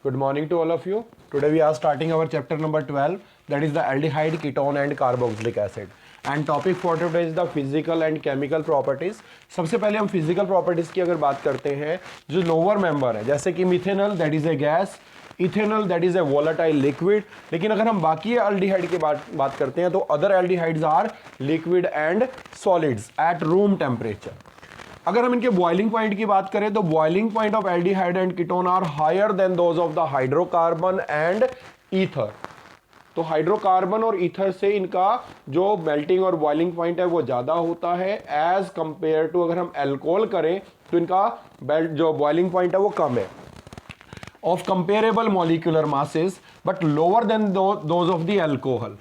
Good morning to all of you. Today we are starting our chapter number 12, that is the aldehyde, ketone and carboxylic acid. And topic for today is the physical and chemical properties. सबसे पहले हम physical properties की अगर बात करते हैं, जो lower member है, जैसे कि methanol that is a gas, ethanol that is a volatile liquid. लेकिन अगर हम बाकी aldehyde की बात करते हैं तो other aldehydes are liquid and solids at room temperature. अगर हम इनके बॉइलिंग पॉइंट की बात करें तो boiling point of aldehyde and ketone are higher than those of the hydrocarbon and ether. तो हाइड्रोकार्बन और ईथर से इनका जो मेल्टिंग और बॉइलिंग पॉइंट है वो ज्यादा होता है एज कंपेयर टू अगर हम अल्कोहल करें तो इनका जो बॉइलिंग पॉइंट है वो कम है of comparable molecular masses but lower than those of the alcohol.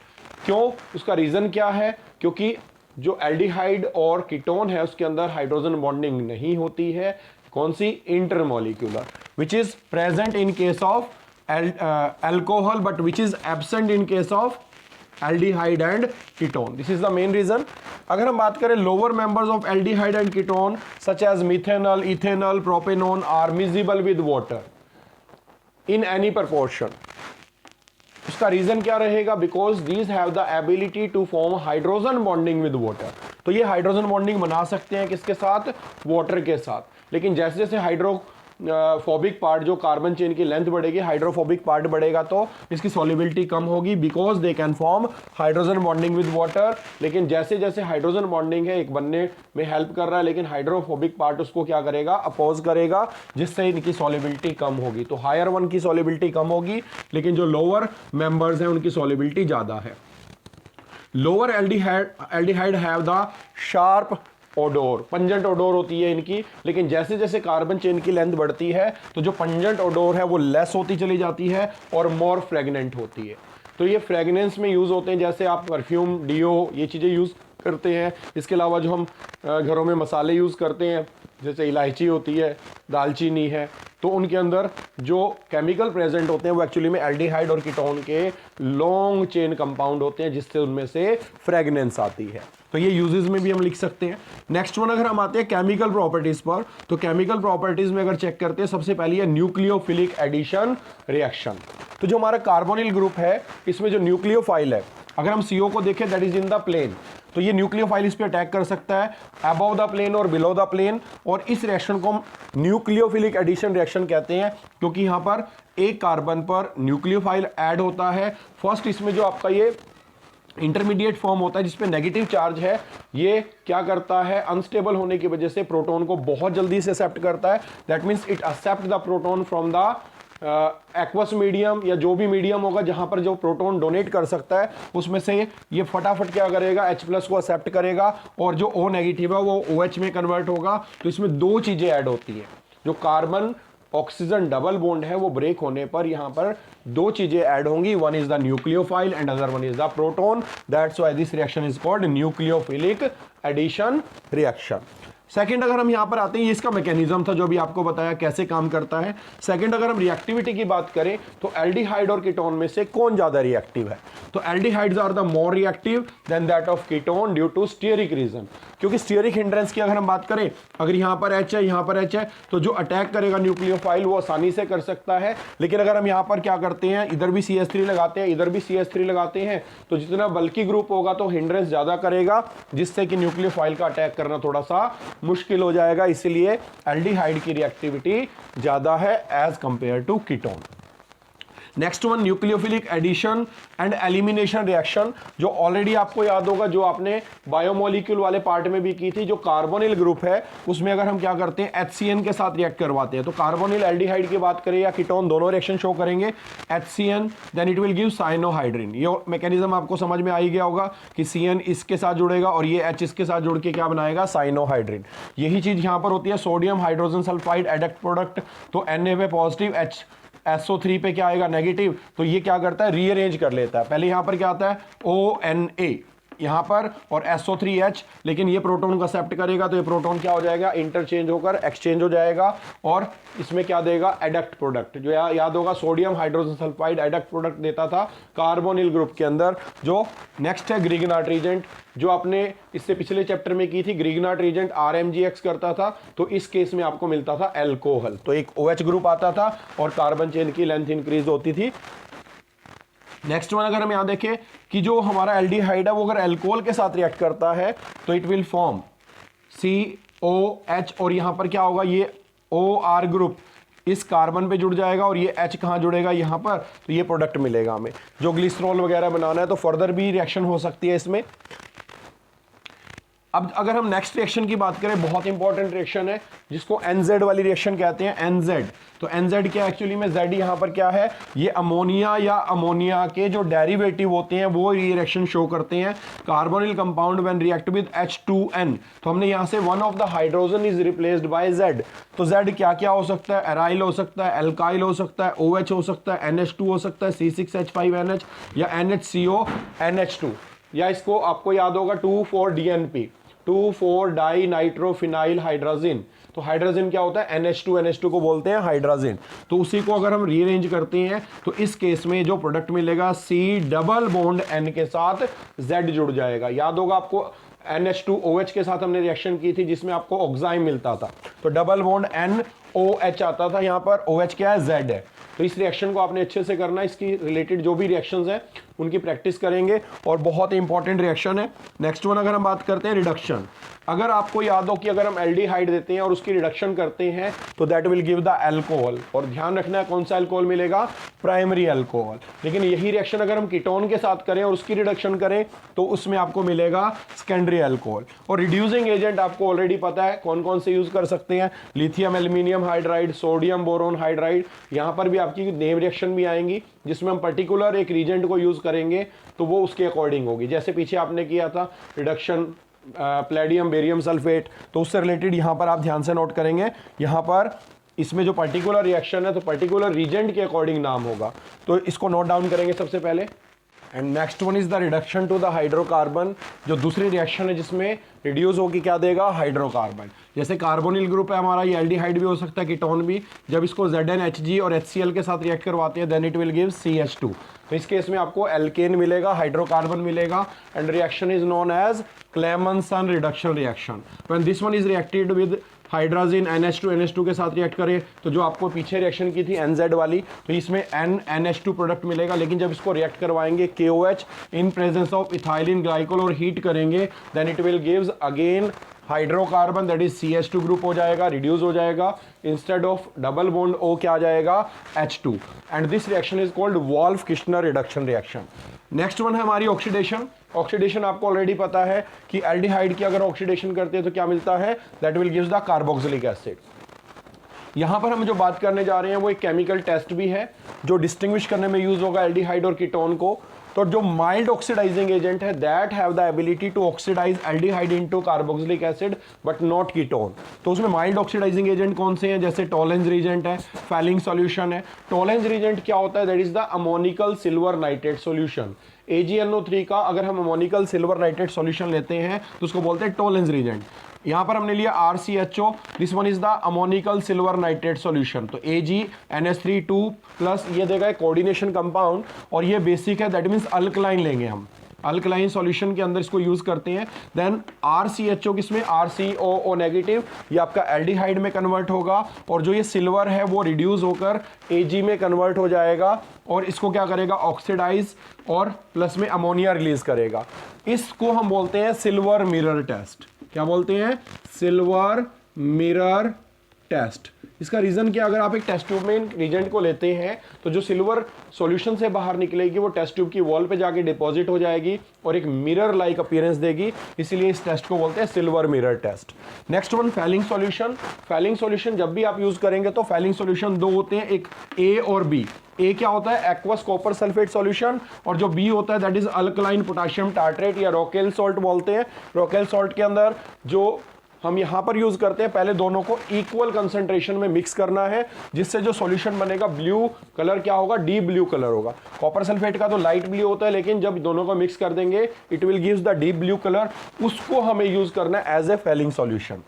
क्यों? उसका रीजन क्या है? क्योंकि जो एल्डिहाइड और कीटोन है उसके अंदर हाइड्रोजन बॉन्डिंग नहीं होती है. कौन सी? Intermolecular, which is present in case of alcohol but which is absent in case of aldehyde and ketone. This is the main reason. अगर हम बात करें lower members of aldehyde and ketone such as methanol, ethanol, propanone are miscible with water in any proportion. उसका reason क्या रहेगा? Because these have the ability to form hydrogen bonding with water. तो ये hydrogen bonding बना सकते हैं किसके साथ? वाटर के साथ. लेकिन जैसे जैसे हाइड्रोफोबिक पार्ट जो कार्बन चेन की लेंथ बढ़ेगी, हाइड्रोफोबिक पार्ट बढ़ेगा तो इसकी सॉल्युबिलिटी कम होगी because they can form hydrogen bonding with water. लेकिन जैसे जैसे हाइड्रोजन बॉन्डिंग है एक बनने में हेल्प कर रहा है, लेकिन हाइड्रोफोबिक पार्ट उसको क्या करेगा? अपोज करेगा, जिससे इनकी सॉल्युबिलिटी कम होगी. तो हायर वन की सॉल्युबिलिटी कम होगी, लेकिन जो लोअर मेंबर्स हैं उनकी सॉल्युबिलिटी ज्यादा है. Lower aldehyde have the sharp odour, pungent odour होती है इनकी. लेकिन जैसे जैसे कार्बन चेन की लेंथ बढ़ती है तो जो पंजेंट ओडोर है वो लेस होती चली जाती है और मोर फ्रेगनेंट होती है. तो ये फ्रेगनेंस में यूज होते हैं, जैसे आप परफ्यूम, डियो, ये चीजें यूज करते हैं. इसके अलावा जो हम घरों में मसाले यूज करते हैं जैसे इलायची होती है, दालचीनी है, तो उनके अंदर जो केमिकल प्रेजेंट होते हैं वो एक्चुअली में एल्डिहाइड और कीटोन के लॉन्ग चेन कंपाउंड होते हैं, जिससे उनमें से फ्रेगनेंस आती है. तो ये यूजेस में भी हम लिख सकते हैं. नेक्स्ट वन अगर हम आते हैं केमिकल प्रॉपर्टीज पर, तो केमिकल प्रॉपर्टीज में अगर चेक करते हैं सबसे पहली है न्यूक्लियोफिलिक एडिशन रिएक्शन. तो जो हमारा कार्बोनिल ग्रुप है इसमें जो न्यूक्लियोफाइल है, अगर हम CO को देखें that is in the plane, तो ये न्यूक्लियोफाइल इस पे अटैक कर सकता है अबव द प्लेन और बिलो द प्लेन. और इस रिएक्शन को हम न्यूक्लियोफिलिक एडिशन रिएक्शन कहते हैं क्योंकि यहां पर एक कार्बन पर न्यूक्लियोफाइल ऐड होता है. फर्स्ट इसमें जो आपका ये इंटरमीडिएट फॉर्म होता है जिसपे नेगेटिव चार्ज है, ये क्या करता है? अनस्टेबल होने की वजह से प्रोटॉन को बहुत जल्दी से एक्सेप्ट करता है. That means it accept the proton from the aqueous medium या जो भी मीडियम होगा जहां पर जो प्रोटॉन डोनेट कर सकता है उसमें से ये फटाफट क्या करेगा? H+ को एक्सेप्ट करेगा और जो O नेगेटिव है वो OH में कन्वर्ट होगा. तो इसमें दो चीजें ऐड होती है. जो कार्बन ऑक्सीजन डबल बॉन्ड है वो ब्रेक होने पर यहां पर दो चीजें ऐड होंगी. One is the nucleophile and other one is the proton. That's why this reaction is called nucleophilic addition reaction. Second अगर हम यहां पर आते हैं, ये इसका मैकेनिज्म था जो भी आपको बताया कैसे काम करता है. सेकंड अगर हम रिएक्टिविटी की बात करें तो एल्डिहाइड और कीटोन में से कौन ज्यादा रिएक्टिव है? तो aldehydes are the more reactive than that of ketone due to steric reason. क्योंकि स्टीयरिक हिंड्रेंस की अगर हम बात करें, अगर यहां पर H है, यहां पर H है, तो जो अटैक करेगा न्यूक्लियोफाइल वो आसानी से कर सकता है. लेकिन अगर हम यहां पर क्या करते हैं, इधर भी CH3 लगाते हैं, इधर भी CH3 लगाते हैं, तो जितना बल्कि ग्रुप होगा तो हिंड्रेंस ज्यादा करेगा, जिससे कि न्यूक्लियोफाइल का अटैक करना थोड़ा सा मुश्किल हो जाएगा. इसलिए एल्डिहाइड की रिएक्टिविटी ज्यादा है as compare to ketone. Next one nucleophilic addition and elimination reaction, जो ऑलरेडी आपको याद होगा, जो आपने बायोमोलिक्यूल वाले पार्ट में भी की थी. जो कार्बोनिल ग्रुप है उसमें अगर हम क्या करते हैं, HCN के साथ रिएक्ट करवाते हैं. तो कार्बोनिल एल्डिहाइड की बात करें या कीटोन, दोनों रिएक्शन शो करेंगे. HCN then it will give cyanohydrin. ये मैकेनिज्म आपको समझ में आ ही गया होगा कि CN इसके साथ जुड़ेगा और ये H इसके साथ जुड़ के क्या बनाएगा? साइनोहाइड्रिन. यही चीज यहां पर होती है. Sodium hydrogen sulphide adduct product, तो Na पे पॉजिटिव, SO3 पे क्या आएगा? नेगेटिव. तो ये क्या करता है? रीअरेंज कर लेता है. पहले यहां पर क्या आता है? ONA, यहाँ पर और SO3H, लेकिन ये प्रोटॉन को एक्सेप्ट करेगा तो ये प्रोटॉन क्या हो जाएगा, इंटरचेंज होकर एक्सचेंज हो जाएगा और इसमें क्या देगा, एडक्ट प्रोडक्ट। जो याद होगा sodium hydrogen sulphide adduct product देता था कार्बोनिल ग्रुप के अंदर। जो नेक्स्ट है ग्रिग्नार्ड रीजेंट, जो आपने इससे पिछले चैप्टर में की थी। ग्रिग्नार्ड रीजेंट RMGX करता था, तो इस केस में आपको मिलता था एल्कोहल। तो एक OH ग्रुप आता था और कार्बन चेन की लेंथ इंक्रीज होती थी। नेक्स्ट वन अगर हम यहां देखें कि जो हमारा एल्डिहाइड है वो अगर अल्कोहल के साथ रिएक्ट करता है तो इट विल फॉर्म COH, और यहां पर क्या होगा, ये OR ग्रुप इस कार्बन पे जुड़ जाएगा और ये H कहां जुड़ेगा, यहां पर। तो ये प्रोडक्ट मिलेगा हमें। जो ग्लिसरॉल वगैरह बनाना है तो फर्दर भी रिएक्शन हो सकती है इसमें। अब अगर हम नेक्स्ट रिएक्शन की बात करें, बहुत इंपॉर्टेंट रिएक्शन है जिसको NZ वाली रिएक्शन कहते हैं, NZ। तो NZ क्या एक्चुअली में, Z यहाँ पर क्या है, ये अमोनिया या अमोनिया के जो डेरिवेटिव होते हैं वो ये रिएक्शन शो करते हैं। Carbonyl compound when react with H2N, तो हमने यहाँ से one of the hydrogen is replaced by Z। तो Z क्या क्या हो सकता है, एराइल हो सकता है, एल्काइल हो सकता है, OH हो सकता है, NH2 हो सकता है, C6H5NH या NHCO NH2, या इसको आपको याद होगा 2,4-DNP, 2,4-डाई नाइट्रोफिनाइल हाइड्रोजिन। तो हाइड्रोजन क्या होता है, NH2 को बोलते हैं हाइड्रोजन। तो उसी को अगर हम रीअरेंज करते हैं तो इस केस में जो प्रोडक्ट मिलेगा C डबल बॉन्ड N के साथ Z जुड़ जाएगा। याद होगा आपको NH2OH के साथ हमने रिएक्शन की थी जिसमें आपको ऑक्साइम मिलता था, तो डबल बॉन्ड NOH आता था, यहाँ पर OH क्या है, Z है। तो इस रिएक्शन को आपने अच्छे से करना है, इसकी रिलेटेड जो भी रिएक्शंस हैं उनकी प्रैक्टिस करेंगे और बहुत इंपॉर्टेंट रिएक्शन है। नेक्स्ट वन अगर हम बात करते हैं रिडक्शन, अगर आपको याद हो कि अगर हम एल्डिहाइड देते हैं और उसकी रिडक्शन करते हैं तो that will give the alcohol, और ध्यान रखना है कौन सा अल्कोहल मिलेगा, प्राइमरी अल्कोहल। लेकिन यही रिएक्शन अगर हम कीटोन के साथ करें और उसकी रिडक्शन करें तो उसमें आपको मिलेगा सेकेंडरी अल्कोहल। और रिड्यूसिंग एजेंट आपको ऑलरेडी पता है कौन कौन से यूज कर सकते हैं, lithium aluminium hydride, sodium boron hydride. यहाँ पर भी आपकी नेम रिएक्शन भी आएंगी जिसमें हम पर्टिकुलर एक रीजेंट को यूज करेंगे तो वो उसके अकॉर्डिंग होगी। जैसे पीछे आपने किया था रिडक्शन प्लेडियम बेरियम सल्फेट, तो उससे रिलेटेड यहाँ पर आप ध्यान से नोट करेंगे, यहाँ पर इसमें जो पर्टिकुलर रिएक्शन है तो पर्टिकुलर रीजेंट के अकॉर्डिंग नाम होगा, तो इसको नोट डाउन करेंगे सबसे पहले। And next one is the reduction to the hydrocarbon, जो दूसरी रिएक्शन है जिसमें रिड्यूस होकर क्या देगा, हाइड्रोकार्बन। जैसे कार्बोनिल ग्रुप है हमारा, ये एल्डिहाइड भी हो सकता है, कीटोन भी। जब इसको ZnHg और HCl के साथ रिएक्ट करवाते हैं then it will give CH2। तो इस केस में आपको एल्केन मिलेगा, हाइड्रोकार्बन मिलेगा, and reaction is known as Clemmensen reduction reaction. When this one is reacted with hydrogen NH2 के साथ रिएक्ट करे तो जो आपको पीछे रिएक्शन की थी NZ वाली, तो इसमें NH2 प्रोडक्ट मिलेगा। लेकिन जब इसको रिएक्ट करवाएंगे KOH in presence of ethylene glycol और हीट करेंगे then it will gives again hydrocarbon, that is CH2 group हो जाएगा, रिड्यूस हो जाएगा। Instead of double bond O क्या आ जाएगा, H2। And this reaction is called Wolff Kishner reduction reaction. Next one है हमारी ऑक्सीडेशन। ऑक्सीडेशन आपको ऑलरेडी पता है कि एल्डिहाइड की अगर ऑक्सीडेशन करते हैं तो क्या मिलता है, that will gives the carboxylic acid. यहां पर हम जो बात करने जा रहे हैं वो एक केमिकल टेस्ट भी है जो डिस्टिंग्विश करने में यूज होगा एल्डिहाइड और कीटोन को। तो जो माइल्ड ऑक्सीडाइजिंग एजेंट है that have the ability to oxidise aldehyde into carboxylic acid but not ketone. तो उसमें माइल्ड ऑक्सीडाइजिंग एजेंट कौन से हैं, जैसे टोलेंस रीजेंट है, फैलिंग सॉल्यूशन है। टोलेंस रीजेंट क्या होता है, that is the ammoniacal silver nitrate solution. AgNO3 का अगर हम अमोनिकल सिल्वर नाइट्रेट सॉल्यूशन लेते हैं तो उसको बोलते हैं टोलेंस रीजेंट। यहां पर हमने लिया RCHO, this one is the ammoniacal silver nitrate solution. तो AgNH3 प्लस ये देगा कोऑर्डिनेशन कंपाउंड और ये बेसिक है, दैट मींस अल्कलाइन लेंगे हम, अल्कलाइन सॉल्यूशन के अंदर इसको यूज करते हैं। देन RCHO किसमें, RCOO नेगेटिव, ये आपका एल्डिहाइड में कन्वर्ट होगा और जो ये सिल्वर है वो रिड्यूस होकर Ag में कन्वर्ट हो जाएगा और इसको क्या करेगा, ऑक्सीडाइज और प्लस में अमोनिया रिलीज करेगा। इसको हम बोलते हैं सिल्वर मिरर टेस्ट। क्या बोलते हैं, सिल्वर मिरर टेस्ट। इसका रीजन क्या, अगर आप एक टेस्ट ट्यूब में रिजेंट को लेते हैं तो जो सिल्वर सॉल्यूशन से बाहर निकलेगी वो टेस्ट ट्यूब की वॉल पे जाके डिपॉजिट हो जाएगी और एक मिरर लाइक अपीयरेंस देगी, इसीलिए इस टेस्ट को बोलते हैं silver mirror test. Next one Fehling solution. Fehling solution जब भी आप यूज करेंगे तो फैलिंग सॉल्यूशन दो होते हैं, एक A और B। A क्या होता है, एक्वस कॉपर सल्फेट सॉल्यूशन, और जो B होता है that is alkaline potassium tartrate या रॉकेल सॉल्ट बोलते हैं। रॉकेल सॉल्ट के अंदर जो हम यहाँ पर यूज करते हैं, पहले दोनों को इक्वल कंसंट्रेशन में मिक्स करना है, जिससे जो सॉल्यूशन बनेगा ब्लू कलर क्या होगा, डीप ब्लू कलर होगा। कॉपर सल्फेट का तो लाइट ब्लू होता है, लेकिन जब दोनों को मिक्स कर देंगे it will gives the deep blue colour, उसको हमें यूज करना है एज ए फेलिंग सॉल्यूशन।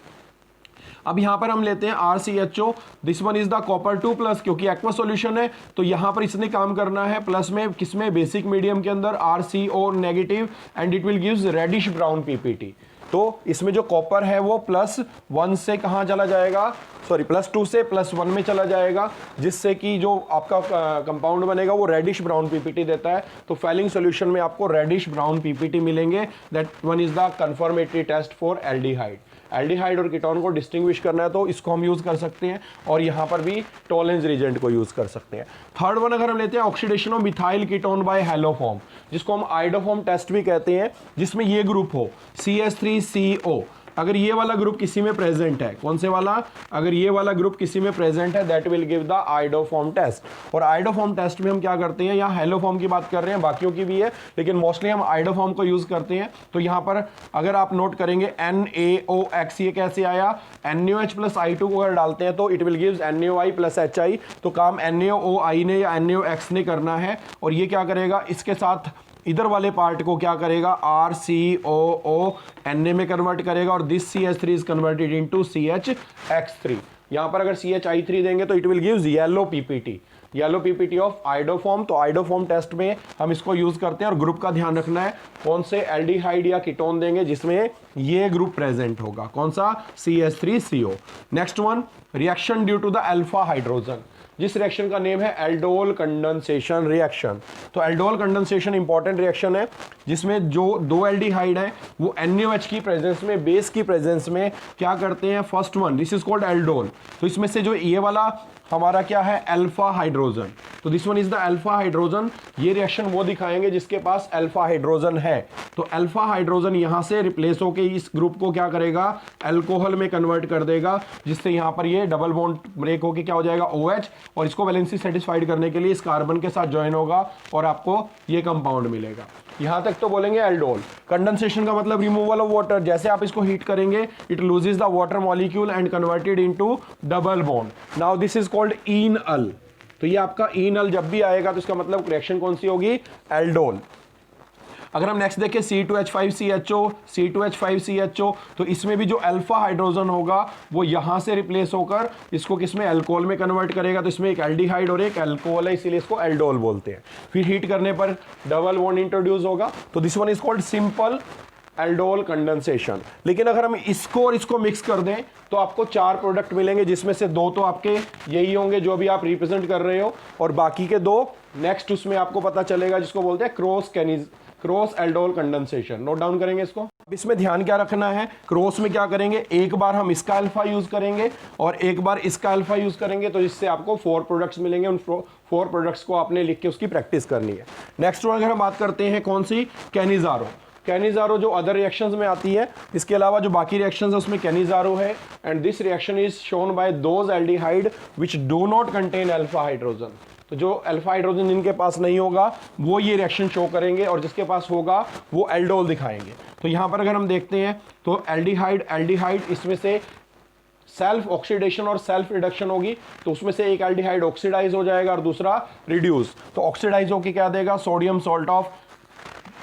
अब यहां पर हम लेते हैं RCHO, this one is the copper 2+, क्योंकि एक्वा सॉल्यूशन है तो यहां पर इसने काम करना है प्लस में, किसमें, बेसिक मीडियम के अंदर RCO negative, and it will gives reddish brown PPT। तो इसमें जो कॉपर है वो +1 से कहां चला जाएगा, सॉरी +2 से +1 में चला जाएगा, जिससे कि जो आपका कंपाउंड बनेगा वो रेडिश ब्राउन PPT देता है। तो फेलिंग सॉल्यूशन में आपको रेडिश ब्राउन PPT मिलेंगे। That one is the confirmatory test for aldehyde. Aldehyde और कीटोन को डिस्टिंग्विश करना है तो इसको हम यूज कर सकते हैं, और यहां पर भी टोलेंस रिजेंट को यूज कर सकते हैं। थर्ड वन अगर हम लेते हैं oxidation of methyl ketone by haloform, जिसको हम आइडोफॉर्म टेस्ट भी कहते हैं, जिसमें ये ग्रुप हो CH3CO, अगर ये वाला ग्रुप किसी में प्रेजेंट है, कौन से वाला, अगर ये वाला ग्रुप किसी में प्रेजेंट है, that will give the iodoform test. और आइडोफॉर्म टेस्ट में हम क्या करते हैं, यहाँ हेलोफॉर्म की बात कर रहे हैं, बाकियों की भी है लेकिन मोस्टली हम आइडोफॉर्म को यूज करते हैं। तो यहाँ पर अगर आप नोट करेंगे NaOX, ये कैसे आया, NaOH + I2 को अगर डालते हैं तो it will gives NaOI + HI, तो काम NaOI ने या NaOX ने करना है, और ये क्या करेगा, इसके साथ इधर वाले पार्ट को क्या करेगा, RCOO Na में कन्वर्ट करेगा, और this CH3 is converted into CHX3। यहां पर अगर CHI3 देंगे तो it will gives yellow PPT of iodoform. तो आइडोफॉर्म टेस्ट में हम इसको यूज करते हैं, और ग्रुप का ध्यान रखना है, कौन से एल्डिहाइड या कीटोन देंगे जिसमें ये ग्रुप प्रेजेंट होगा, कौन सा, CH3CO। Next one, reaction due to the alpha hydrogen, जिस रिएक्शन का नेम है एल्डोल कंडेंसेशन रिएक्शन। तो एल्डोल कंडेंसेशन इंपॉर्टेंट रिएक्शन है, जिसमें जो दो एल्डिहाइड है वो NaOH की प्रेजेंस में, बेस की प्रेजेंस में क्या करते हैं, first one, this is called aldol. तो इसमें से जो ये वाला हमारा क्या है, अल्फा हाइड्रोजन, तो this one is the alpha hydrogen. ये रिएक्शन वो दिखाएंगे जिसके पास अल्फा हाइड्रोजन है। तो अल्फा हाइड्रोजन यहां से रिप्लेस होकर इस ग्रुप को क्या करेगा, अल्कोहल में कन्वर्ट कर देगा, जिससे यहां पर ये डबल बॉन्ड ब्रेक होकर क्या हो जाएगा, OH, और इसको वैलेंसी सेटिस्फाइड करने के लिए इस कार्बन के साथ ज्वाइन होगा और आपको ये कंपाउंड मिलेगा। यहां तक तो बोलेंगे एल्डोल। कंडेंसेशन का मतलब रिमूवल ऑफ वाटर, जैसे आप इसको हीट करेंगे it loses the water molecule and converted into double bond. Now this is called enol. तो ये आपका ईनअल जब भी आएगा तो इसका मतलब रिएक्शन कौन सी होगी, एल्डोल। अगर हम नेक्स्ट देखें C2H5CHO, C2H5CHO, तो इसमें भी जो अल्फा हाइड्रोजन होगा वो यहां से रिप्लेस होकर इसको किसमें, अल्कोहल में कन्वर्ट करेगा। तो इसमें एक एल्डिहाइड और एक अल्कोहल है, इसीलिए इसको एल्डोल बोलते हैं। फिर हीट करने पर डबल बॉन्ड इंट्रोड्यूस होगा, तो this one is called simple aldol condensation. लेकिन अगर हम इसको और इसको मिक्स कर दें तो आपको 4 प्रोडक्ट मिलेंगे, जिसमें से 2 तो आपके यही होंगे जो अभी आप रिप्रेजेंट कर रहे हो, और बाकी के 2 नेक्स्ट उसमें आपको पता चलेगा, जिसको बोलते हैं cross aldol condensation. Note down करेंगे इसको। अब इसमें ध्यान क्या रखना है, क्रॉस में क्या करेंगे, एक बार हम इसका अल्फा यूज करेंगे और एक बार इसका अल्फा यूज करेंगे, तो इससे आपको 4 प्रोडक्ट्स मिलेंगे। उन 4 प्रोडक्ट्स को आपने लिख के उसकी प्रैक्टिस करनी है। नेक्स्ट वन अगर हम बात करते हैं कौन सी, कैनिजारो जो अदर रिएक्शंस में आती है, इसके अलावा जो बाकी रिएक्शंस है उसमें कैनिजारो है, and this reaction is shown by those aldehyde which do not contain alpha hydrogen. तो जो अल्फा हाइड्रोजन जिनके पास नहीं होगा वो ये रिएक्शन शो करेंगे, और जिसके पास होगा वो एल्डोल दिखाएंगे। तो यहां पर अगर हम देखते हैं तो एल्डिहाइड इसमें से सेल्फ ऑक्सीडेशन और सेल्फ रिडक्शन होगी, तो उसमें से एक एल्डिहाइड ऑक्सीडाइज हो जाएगा और दूसरा रिड्यूस। तो ऑक्सीडाइज होकर क्या देगा, sodium salt of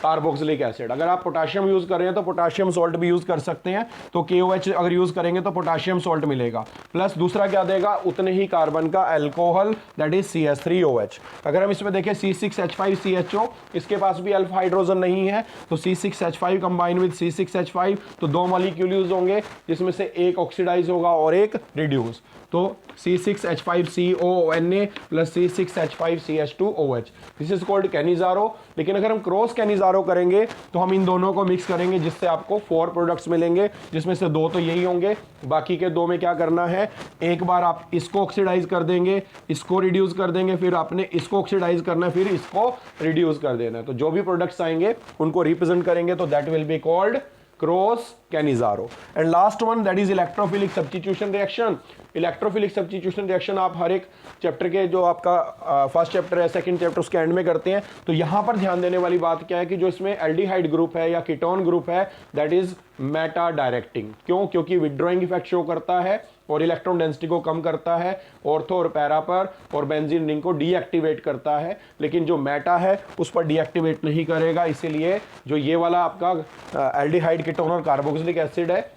carboxylic acid. अगर आप पोटाशियम यूज कर रहे हैं तो पोटाशियम सॉल्ट भी यूज कर सकते हैं, तो KOH अगर यूज करेंगे तो पोटाशियम सॉल्ट मिलेगा, प्लस दूसरा क्या देगा, उतने ही कार्बन का अल्कोहल, दैट इज CH3OH। अगर हम इसमें देखें C6H5CHO, इसके पास भी अल्फा हाइड्रोजन नहीं है, तो C6H5 कंबाइन विद C6H5, तो 2 मॉलिक्यूल यूज होंगे, जिसमें से एक ऑक्सीडाइज होगा और एक रिड्यूस। तो C6H5CONA plus C6H5CH2OH, this is called Cannizzaro. लेकिन अगर हम क्रॉस कैनिजारो करेंगे तो हम इन दोनों को मिक्स करेंगे, जिससे आपको 4 प्रोडक्ट्स मिलेंगे, जिसमें से 2 तो यही होंगे, बाकी के 2 में क्या करना है, एक बार आप इसको ऑक्सीडाइज कर देंगे, इसको रिड्यूस कर देंगे, फिर आपने इसको ऑक्सीडाइज करना है, फिर इसको रिड्यूस कर देना है। तो जो भी प्रोडक्ट्स आएंगे उनको रिप्रेजेंट करेंगे, तो that will be called cross Cannizzaro. And last one that is electrophilic substitution reaction. Electrophilic substitution reaction आप हर एक चैप्टर के जो आपका फर्स्ट चैप्टर है, सेकंड चैप्टर, उसके एंड में करते हैं। तो यहां पर ध्यान देने वाली बात क्या है कि जो इसमें एल्डिहाइड ग्रुप है या कीटोन ग्रुप है दैट इज मेटा डायरेक्टिंग। क्यों? क्योंकि विड्रॉइंग इफेक्ट शो करता है और इलेक्ट्रॉन डेंसिटी को कम करता है, ऑर्थो और पैरा पर, और बेंजीन रिंग को डीएक्टिवेट करता है। लेकिन जो मेटा है उस पर डीएक्टिवेट नहीं करेगा। इसीलिए जो ये वाला आपका एल्डिहाइड कीटोन और कार्बोक्सिलिक एसिड है,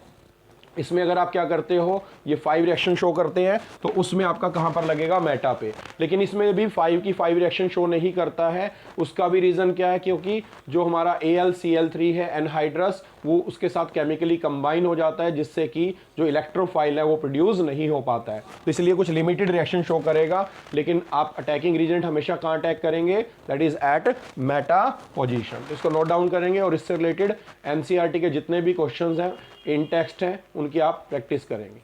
इसमें अगर आप क्या करते हो, ये 5 रिएक्शन शो करते हैं तो उसमें आपका कहां पर लगेगा, मेटा पे। लेकिन इसमें भी 5 की 5 रिएक्शन शो नहीं करता है। उसका भी रीजन क्या है, क्योंकि जो हमारा AlCl3 है एनहाइड्रस, वो उसके साथ केमिकली कंबाइन हो जाता है, जिससे कि जो इलेक्ट्रोफाइल है वो प्रोड्यूस नहीं हो पाता है। तो इसलिए कुछ लिमिटेड रिएक्शन शो करेगा। लेकिन आप अटैकिंग रीजेंट हमेशा कहां अटैक करेंगे, that is at meta position. इसको नोट डाउन करेंगे और इससे रिलेटेड NCERT के जितने भी क्वेश्चंस हैं इन टेक्स्ट हैं उनकी आप प्रैक्टिस करेंगे।